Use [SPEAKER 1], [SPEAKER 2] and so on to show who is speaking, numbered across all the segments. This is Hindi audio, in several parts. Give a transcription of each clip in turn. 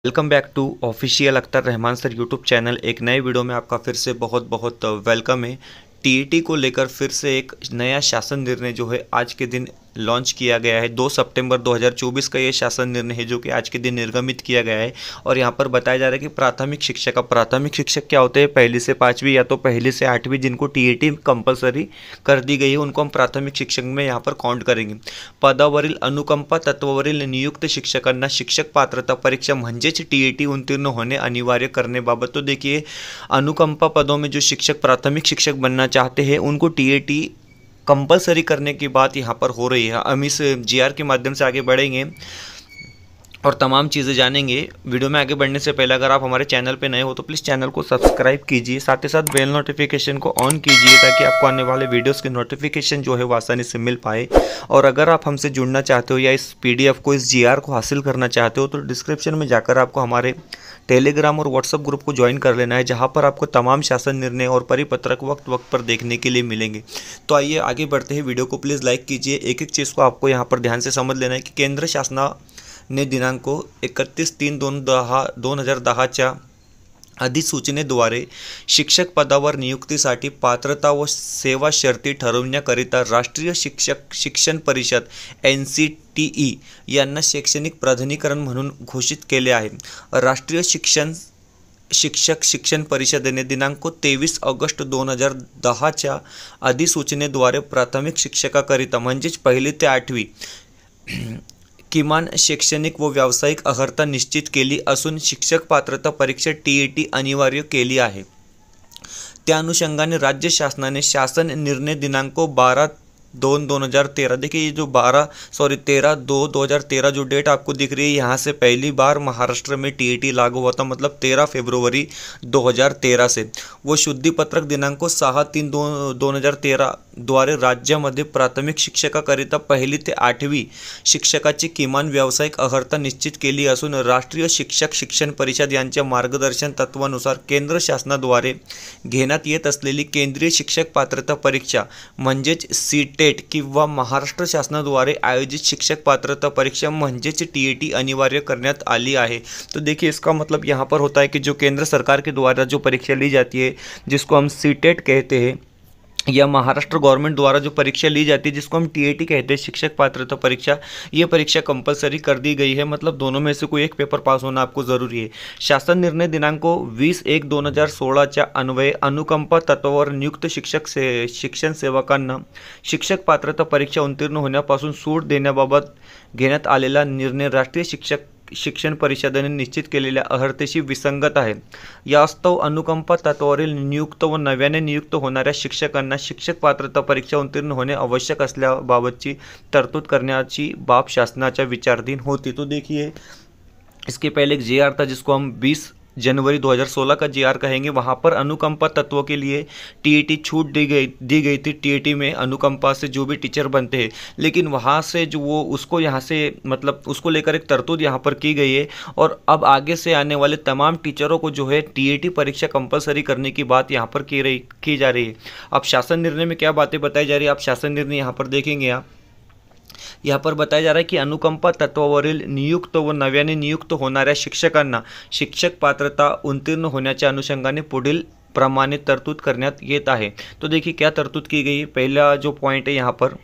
[SPEAKER 1] Welcome back to official Akhtar Rahman sir YouTube channel. एक नए वीडियो में आपका फिर से बहुत बहुत वेलकम है। टीईटी को लेकर फिर से एक नया शासन निर्णय जो है आज के दिन लॉन्च किया गया है। 2 सितंबर 2024 का ये शासन निर्णय है जो कि आज के दिन निर्गमित किया गया है। और यहाँ पर बताया जा रहा है कि प्राथमिक शिक्षक क्या होते हैं, पहली से पाँचवीं या तो पहली से आठवीं जिनको टीईटी कंपलसरी कर दी गई है उनको हम प्राथमिक शिक्षक में यहाँ पर काउंट करेंगे। पदावरील अनुकंपा तत्वावरील नियुक्त शिक्षकांना शिक्षक पात्रता परीक्षा म्हणजेच टीईटी उत्तीर्ण होने अनिवार्य करने बाबत। तो देखिए, अनुकंपा पदों में जो शिक्षक प्राथमिक शिक्षक बनना चाहते हैं उनको टीईटी कंपलसरी करने की बात यहाँ पर हो रही है। हम इस जीआर के माध्यम से आगे बढ़ेंगे और तमाम चीज़ें जानेंगे। वीडियो में आगे बढ़ने से पहले अगर आप हमारे चैनल पे नए हो तो प्लीज़ चैनल को सब्सक्राइब कीजिए, साथ ही साथ बेल नोटिफिकेशन को ऑन कीजिए ताकि आपको आने वाले वीडियोस की नोटिफिकेशन जो है वो आसानी से मिल पाए। और अगर आप हमसे जुड़ना चाहते हो या इस पीडीएफ को, इस जीआर को हासिल करना चाहते हो तो डिस्क्रिप्शन में जाकर आपको हमारे टेलीग्राम और व्हाट्सएप ग्रुप को ज्वाइन कर लेना है, जहाँ पर आपको तमाम शासन निर्णय और परिपत्रक वक्त वक्त पर देखने के लिए मिलेंगे। तो आइए आगे बढ़ते हैं। वीडियो को प्लीज़ लाइक कीजिए। एक एक चीज़ को आपको यहाँ पर ध्यान से समझ लेना है कि केंद्र शासनाने दिनांक 31/3/2010च्या अधिसूचनेद्वारे शिक्षक पदावर नियुक्तीसाठी पात्रता व सेवा शर्ती ठरवण्याकरिता राष्ट्रीय शिक्षण परिषद NCTE यांना शैक्षणिक प्राधिकरण म्हणून घोषित केले आहे। राष्ट्रीय शिक्षण परिषदेने दिनांक 23 ऑगस्ट 2010च्या अधिसूचनेद्वारे प्राथमिक शिक्षकाकरिता म्हणजेच पहिली ते आठवी किमान शैक्षणिक व व्यावसायिक अर्हता निश्चित केली असून शिक्षक पात्रता परीक्षा टीईटी अनिवार्य केली आहे। त्या अनुषंगाने राज्य शासनाने शासन निर्णय दिनांक 12/2/2013, देखिए ये जो 13/2/2013 जो डेट आपको दिख रही है, यहाँ से पहली बार महाराष्ट्र में टीईटी लागू हुआ था, मतलब 13 फरवरी 2013 से। वो शुद्धिपत्रक दिनांक 6/3/2013 द्वारे राज्यामध्ये प्राथमिक शिक्षकाकरिता पहिली ते आठवी शिक्षकाची किमान व्यावसायिक अर्हता निश्चित केली असून राष्ट्रीय शिक्षण परिषद यांच्या मार्गदर्शन तत्वानुसार केंद्र शासनाद्वारे घेण्यात येत असलेली केंद्रीय शिक्षक पात्रता परीक्षा म्हणजेच सीटेट किंवा महाराष्ट्र शासनाद्वारे आयोजित शिक्षक पात्रता परीक्षा म्हणजेच टीईटी अनिवार्य करण्यात आली आहे। तो देखिए, इसका मतलब यहाँ पर होता है कि जो केंद्र सरकार के द्वारा जो परीक्षा ली जाती है जिसको हम सीटेट कहते हैं, या महाराष्ट्र गवर्नमेंट द्वारा जो परीक्षा ली जाती है जिसको हम टीईटी कहते हैं, शिक्षक पात्रता परीक्षा, ये परीक्षा कंपलसरी कर दी गई है। मतलब दोनों में से कोई एक पेपर पास होना आपको ज़रूरी है। शासन निर्णय दिनांक 20/1/2016च्या अन्वये अनुकंपा तत्वावर नियुक्त शिक्षण सेवकांना शिक्षक पात्रता परीक्षा उत्तीर्ण होण्यापासून सूट देण्याबाबत घेण्यात आलेला निर्णय राष्ट्रीय शिक्षण परिषदेने निश्चित केलेल्या अर्हतेशी विसंगत आहे। यास्तव अनुकंपा तत्वावरील नियुक्त व नव्याने नियुक्त होणाऱ्या शिक्षकांना शिक्षक पात्रता परीक्षा उत्तीर्ण होणे आवश्यक असल्याबाबतची तरतूद करण्याची बाब शासनाच्या विचाराधीन होती। तो देखिए, इसके पहले एक जीआर था जिसको हम 20 जनवरी 2016 का जीआर कहेंगे। वहाँ पर अनुकंपा तत्व के लिए टीईटी छूट दी गई थी। टीईटी में अनुकंपा से जो भी टीचर बनते हैं, लेकिन वहाँ से जो वो उसको यहाँ से मतलब उसको लेकर एक तरतूद यहाँ पर की गई है। और अब आगे से आने वाले तमाम टीचरों को जो है टीईटी परीक्षा कंपलसरी करने की बात यहाँ पर की जा रही है। अब शासन निर्णय में क्या बातें बताई जा रही है, आप शासन निर्णय यहाँ पर देखेंगे। आप यहाँ पर बताया जा रहा है कि अनुकंपा तत्वावरील नियुक्त व नव्याने नियुक्त होणाऱ्या शिक्षकांना शिक्षक पात्रता उत्तीर्ण होण्याच्या अनुषंगाने पुढील प्रमाणे तरतूद करण्यात येत आहे। तो देखिए क्या तरतूद की गई। पहला जो पॉइंट है यहाँ पर,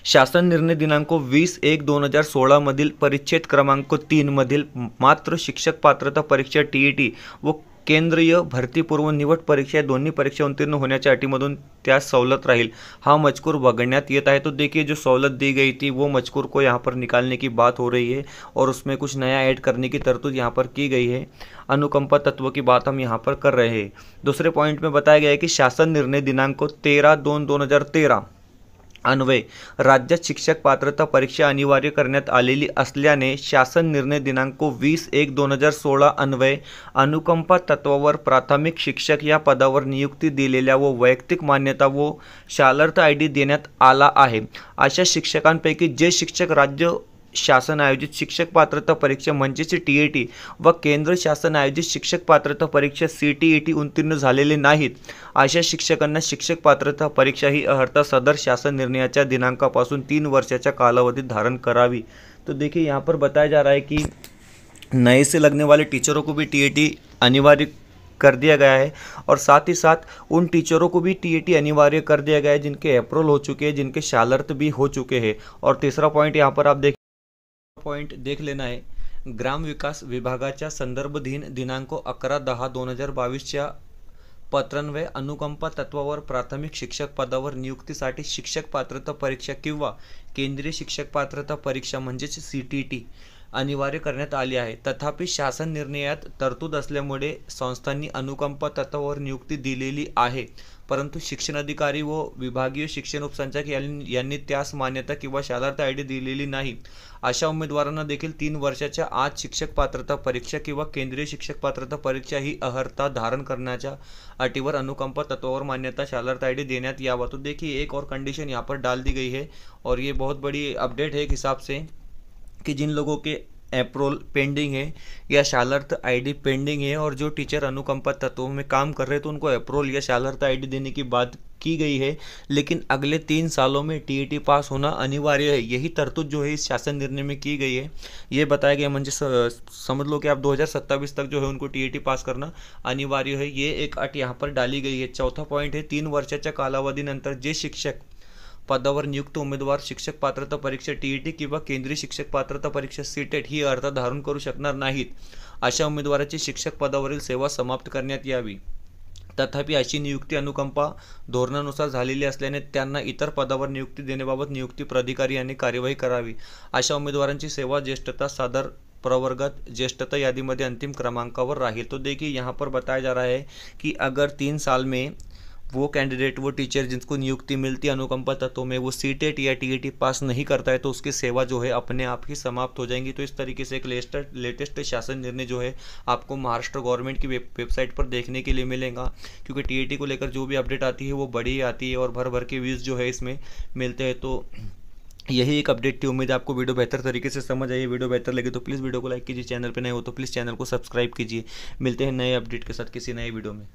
[SPEAKER 1] शासन निर्णय दिनांक 20/1/2016 मधील परिच्छेद क्रमांक 3 मधील मात्र शिक्षक पात्रता परीक्षा टीईटी व केंद्रीय भरतीपूर्व निवड परीक्षा या दोन्ही परीक्षा उत्तीर्ण होण्याच्या अटीमधून त्यास सवलत राहील, हा मजकूर वगळण्यात येत आहे। तो देखिए, जो सवलत दी गई थी वो मजकूर को यहाँ पर निकालने की बात हो रही है और उसमें कुछ नया ऐड करने की तरतूद यहाँ पर की गई है। अनुकंपा तत्व की बात हम यहाँ पर कर रहे हैं। दूसरे पॉइंट में बताया गया है कि शासन निर्णय दिनांक 13/2/2013 अन्वये राज्यात शिक्षक पात्रता परीक्षा अनिवार्य करण्यात आलेली असल्याने शासन निर्णय दिनांक 20/1/2016 अन्वये अनुकंपा तत्वावर प्राथमिक शिक्षक या पदावर नियुक्ती दिलेल्या व वैयक्तिक मान्यता व शालार्थ ID देण्यात आला आहे अशा शिक्षकांपैकी जे शिक्षक राज्य शासन आयोजित शिक्षक पात्रता परीक्षा म्हणजेच टीईटी व केंद्र शासन आयोजित शिक्षक पात्रता परीक्षा CTET उत्तीर्ण झालेले नाहीत अशा शिक्षकांना शिक्षक पात्रता परीक्षा ही अर्हता सदर शासन निर्णयाच्या दिनांकापासून 3 वर्षाच्या कालावधीत धारण करावी। तो देखिए, यहाँ पर बताया जा रहा है कि नए से लगने वाले टीचरों को भी टीएटी अनिवार्य कर दिया गया है और साथ ही साथ उन टीचरों को भी टीएटी अनिवार्य कर दिया गया है जिनके अप्रूवल हो चुके हैं, जिनके शालार्थ भी हो चुके हैं। और तीसरा पॉइंट यहाँ पर आप देख लेना है, ग्राम विकास विभागाच्या संदर्भधीन दिनांक 11/10/2022च्या पत्रान्वये अनुकंपा तत्वावर प्राथमिक शिक्षक पदावर नियुक्तीसाठी शिक्षक पात्रता परीक्षा किंवा केंद्रीय शिक्षक पात्रता परीक्षा म्हणजेच सीटीटी अनिवार्य करण्यात आली आहे। तथापि शासन निर्णयात तरतूद असल्यामुळे संस्थांनी अनुकंपा तत्वावर नियुक्ती दिलेली आहे, परंतु शिक्षणाधिकारी व विभागीय शिक्षण उपसंचालक यांनी त्यास मान्यता किंवा शालार्थ आयडी दिलेली नाही। अशा उमेदवारांना देखील 3 वर्षाच्या आत शिक्षक पात्रता परीक्षा किंवा केंद्रीय शिक्षक पात्रता परीक्षा ही अर्हता धारण करण्याच्या अटीवर अनुकंपा तत्वावर मान्यता शालार्थ आईडी देण्यात यावा। तो देखिए एक और कंडीशन यहाँ पर डाल दी गई है और ये बहुत बड़ी अपडेट है एक हिसाब से कि जिन लोगों के अप्रूवल पेंडिंग है या शालार्थ आईडी पेंडिंग है और जो टीचर अनुकंपा तत्वों में काम कर रहे हैं तो उनको अप्रूवल या शालार्थ आईडी देने की बात की गई है, लेकिन अगले 3 सालों में टीईटी पास होना अनिवार्य है। यही तरतूद जो है इस शासन निर्णय में की गई है। ये बताया गया म्हणजे समझ लो कि आप 2027 तक जो है उनको टीईटी पास करना अनिवार्य है। ये एक अट यहाँ पर डाली गई है। चौथा पॉइंट है, 3 वर्षाच्या कालावधीनंतर जे शिक्षक पदावर नियुक्त उमेदवार शिक्षक पात्रता परीक्षा टीईटी किंवा केंद्रीय शिक्षक पात्रता परीक्षा सीटेट ही अर्हता धारण करू शकणार नाहीत, अशा उमेदवाराची शिक्षक पदावरील सेवा समाप्त करण्यात यावी। तथापि अशी नियुक्ती अनुकंपा धोरणानुसार झालेली असल्याने त्यांना इतर पदावर नियुक्ती देण्याबाबत नियुक्ती प्राधिकारी यांनी कार्यवाही करावी। अशा उमेदवारांची सेवा ज्येष्ठता सादर प्रवर्गात ज्येष्ठता यादीमध्ये अंतिम क्रमांकावर राहील। तो देखिए यहाँ पर बताया जा रहा है कि अगर 3 साल में वो कैंडिडेट वो टीचर जिसको नियुक्ति मिलती है अनुकंपा तत्वों में वो सीटेट या टीईटी पास नहीं करता है तो उसकी सेवा जो है अपने आप ही समाप्त हो जाएंगी। तो इस तरीके से एक लेटेस्ट शासन निर्णय जो है आपको महाराष्ट्र गवर्नमेंट की वेबसाइट पर देखने के लिए मिलेगा, क्योंकि टीईटी को लेकर जो भी अपडेट आती है वो बड़ी ही आती है और भर भर के व्यूज़ जो है इसमें मिलते हैं। तो यही एक अपडेट थी। उम्मीद है आपको वीडियो बेहतर तरीके से समझ आई। वीडियो बेहतर लगे तो प्लीज़ वीडियो को लाइक कीजिए, चैनल पर नए हो तो प्लीज़ चैनल को सब्सक्राइब कीजिए। मिलते हैं नए अपडेट के साथ किसी नए वीडियो में।